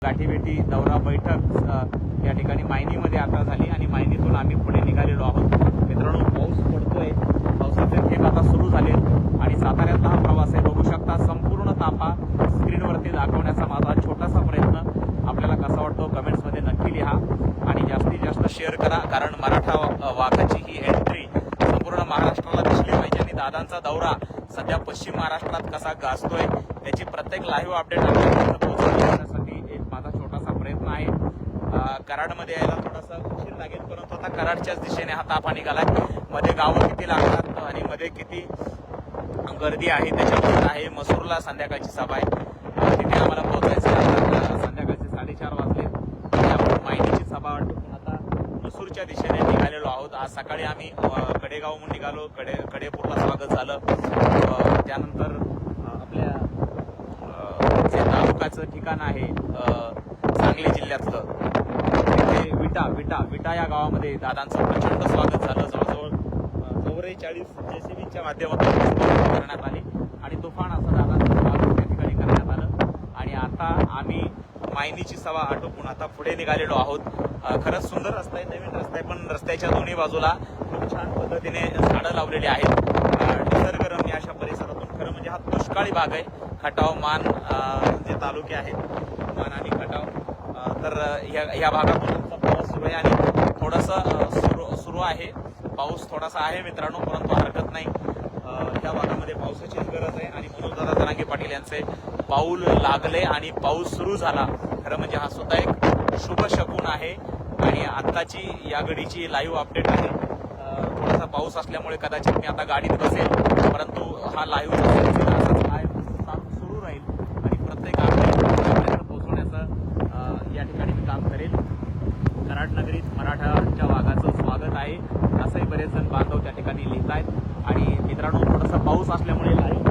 गाठीभेटी दौरा बैठक या ठिकाणी मायनीमध्ये आता झाली आणि मायनीतून आम्ही पुढे निघालेलो आहोत। मित्रांनो, पाऊस पडतोय, पावसाचे थेंब आता सुरू झाले आणि साताऱ्यातला हा प्रवास आहे। बघू शकता संपूर्ण ताफा स्क्रीनवरती दाखवण्याचा माझा छोटासा प्रयत्न आपल्याला कसा वाटतो कमेंट्समध्ये नक्की लिहा आणि जास्तीत जास्त शेअर करा, कारण मराठा वाघाची ही एंट्री संपूर्ण महाराष्ट्राला दिसली पाहिजे आणि दादांचा दौरा सध्या पश्चिम महाराष्ट्रात कसा गाजतोय याची प्रत्येक लाईव्ह अपडेट आपल्यापर्यंत पोहोचवण्यासाठी एक माझा छोटासा प्रयत्न आहे। कराडमध्ये यायला थोडासा उशीर लागेल, परंतु आता कराडच्याच दिशेने हा ताफा निघालाय। मध्ये गावं किती लागतात आणि मध्ये किती गर्दी आहे त्याच्यावर आहे। मसूरला संध्याकाळची सभा आहे, तिथे आम्हाला पोहोचायचं आहे। संध्याकाळचे 4:30 वाजले, त्यामुळे मायनीची सभा वाटून आता मसूरच्या दिशेने निघालेलो आहोत। आज सकाळी आम्ही कडेगावहून निघालो, कडेपूरला स्वागत झालं। त्यानंतर आपल्या जे तालुक्याचं ठिकाण आहे सांगली जिल्ह्यातलं विटा या गावामध्ये दादांचं प्रचंड स्वागत झालं। जवळजवळ 44 JCBच्या माध्यमातून करण्यात आली आणि तुफान असं दादांचं स्वागत त्या ठिकाणी करण्यात आलं आणि आता आम्ही मायनीची सभा आटोपून आता पुढे निघालेलो आहोत। खरंच सुंदर रस्ता आहे, नवीन रस्ता आहे, पण रस्त्याच्या दोन्ही बाजूला खूप छान पद्धतीने झाडं लावलेली आहेत। निसर्गरम्य अशा परिसरातून खरं म्हणजे हा दुष्काळी भाग आहे। खटाव मान जे तालुके आहेत, मान आणि खटाव, तर या भागातून आमचा प्रवास सुरू आहे आणि थोडंसं सुरू आहे। पाऊस थोडासा आहे मित्रांनो, परंतु हरकत नाही। त्या भागामध्ये पावसाचीच गरज आहे आणि म्हणून दादा जरांगे पाटील यांचे पाऊल लागले आणि पाऊस सुरू झाला। खरं म्हणजे हा सुद्धा एक शुभ शकुन आहे आणि आत्ताची या घडीची लाईव्ह अपडेट आहे। थोडासा पाऊस असल्यामुळे कदाचित मी आता गाडीत बसेल, परंतु हा लाईव्हचा सिलसिला असाच सुरू राहील आणि प्रत्येक अपडेट पोहोचवण्याचं या ठिकाणी मी काम करेल। कराड नगरीत मराठाच्या वाघाचं स्वागत आहे असंही बरेच जण बांधव त्या ठिकाणी लिहित आहेत आणि मित्रांनो थोडासा पाऊस असल्यामुळे लाईव्ह